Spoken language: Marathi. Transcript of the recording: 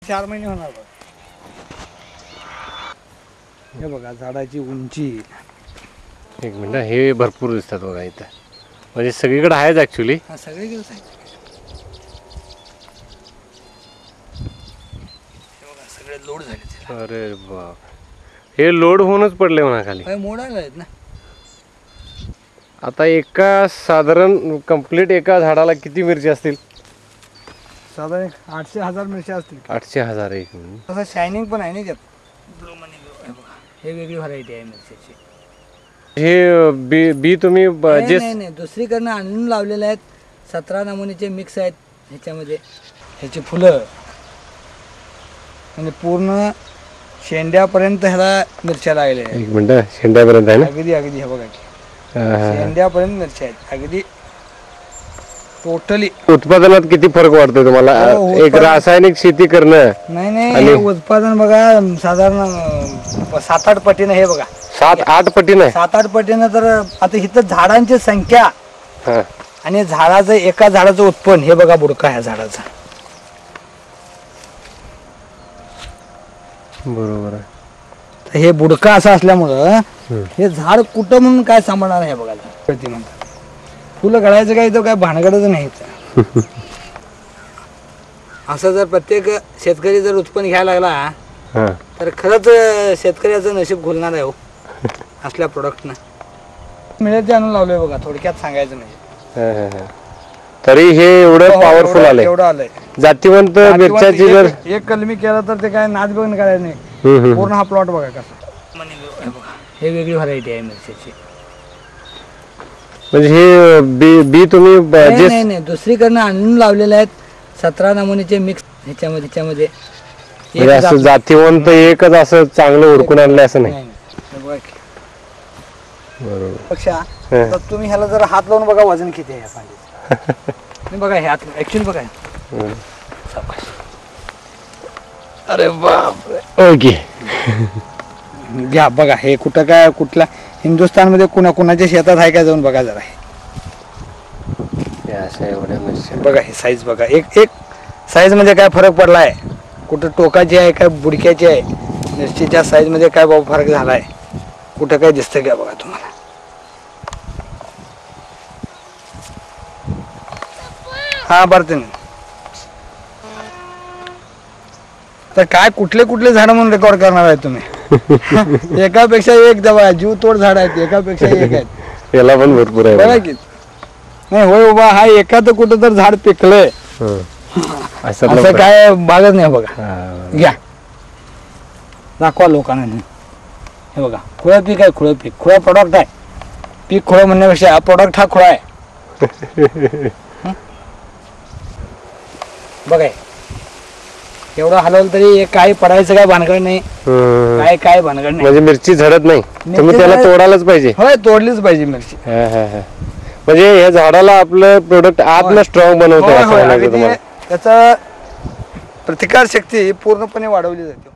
4 महिने होणार बघ. हे बघा झाडाची उंची. एक मिनिट, हे भरपूर दिसतात बघा इथं, म्हणजे सगळीकडे आहेच ऍक्च्युली. हा सगळीकडे आहे. हे बघा सगळे लोड झाले. अरे बाप, हे लोड होऊनच पडले म्हणा खाली. मोडायला आहेत ना. आता एका साधारण कंप्लीट एका झाडाला किती मिरची असतील? साधारण 800-1000 मिरच्या असतील. 800-1000. एक मिनिट, तसं शायनिंग पण आहे ना त्यात. ब्लू मनी ब्लू आहे बघा, हे वेगळी व्हरायटी आहे मिरच्याची. हे बी तुम्ही नाही दुसरीकडनं आणून लावलेले आहेत. 17 नमुन्याचे मिक्स आहेत ह्याच्यामध्ये. ह्याची फुलं म्हणजे पूर्ण शेंड्यापर्यंत ह्याला मिरच्या लागलेल्या आहेत. एक मिनिट, शेंड्यापर्यंत आहे ना? अगदी हे बघा शेंड्यापर्यंत मिरच्या आहेत अगदी टोटली. उत्पादनात किती फरक वाटतो तुम्हाला एक रासायनिक शेती करणं? नाही उत्पादन बघा साधारण 7-8 पटीनं. हे बघा 7-8 पटीनं. 7-8 पटीनं. तर आता इथं झाडांची संख्या आणि झाडाचं एका झाडाचं उत्पन्न. हे बघा बुडका ह्या झाडाचा. बरोबर आहे. हे बुडका असं असल्यामुळं हे झाड कुठं म्हणून काय सांभाळणार आहे बघा. म्हणतात फुलं गळायचं काय, तो काय भानगडच नाही. असं जर प्रत्येक शेतकरी जर उत्पन्न घ्यायला लागला तर खरंच शेतकऱ्याचं नशीब खुलणार आहे हो. असल्या प्रोडक्टनं मिळत आणून लावलंय बघा, थोडक्यात सांगायचं म्हणजे. तरी हे एवढं पॉवरफुल आलंय. एवढं आलंय. जातीवंत मिरच्याची जर एक कलमी केला तर ते काय नाच बघून करायचं नाही. पूर्ण हा प्लॉट बघा कसा. हे वेगळी व्हरायटी आहे मिरच्याची. म्हणजे हे बी तुम्ही नाही दुसरीकडनं आणून लावलेले आहेत. 17 नमुन्याचे मिक्स ह्याच्यामध्ये. म्हणजे असं जातीवंत एकच असं चांगलं उडकून आणलं असं नाही. बरोबर. पक्षा तर तुम्ही ह्याला जर हात लावून बघा वजन किती आहे पांडीचं. बघा हे हात ऍक्च्युअली बघा. अरे बाप. ओके घ्या बघा. हे कुठं काय कुठल्या हिंदुस्थान मध्ये कुणाच्या शेतात आहे का जाऊन बघा जरा. बघा हे साईज बघा. एक साईज मध्ये काय फरक पडलाय. कुठं टोकाची आहे काय बुडक्याची आहे. मिरचीच्या साईज मध्ये काय बाबा फरक झालाय कुठं काय दिसतंय का बघा तुम्हाला. हा भरते ना. तर काय कुठले झाड म्हणून रेकॉर्ड करणार आहे तुम्ही. एकापेक्षा एक दबा जीव तोड झाड आहेत. एकापेक्षा एक आहेत. याला पण भरपूर आहे बघा की. नाही होय बाबा, हा एखादं कुठं तर झाड पिकलंय असं काय बागच नाही बघा. घ्या दाखवा लोकांना. हे बघा खुळं पीक आहे. खुळं पीक खुळा प्रोडक्ट आहे. पीक खुळं म्हणण्यापेक्षा हा प्रोडक्ट हा खुळा आहे. बघा एवढं हलवलं तरी काय पडायचं काय भानगड नाही. काय भानगड नाही. म्हणजे मिरची झडत नाही. तुम्ही त्याला तोडायलाच पाहिजे. होय तोडलीच पाहिजे मिरची. म्हणजे या झाडाला आपलं प्रोडक्ट आतनं स्ट्रॉंग बनवतं. त्याचा प्रतिकार शक्ती पूर्णपणे वाढवली जाते.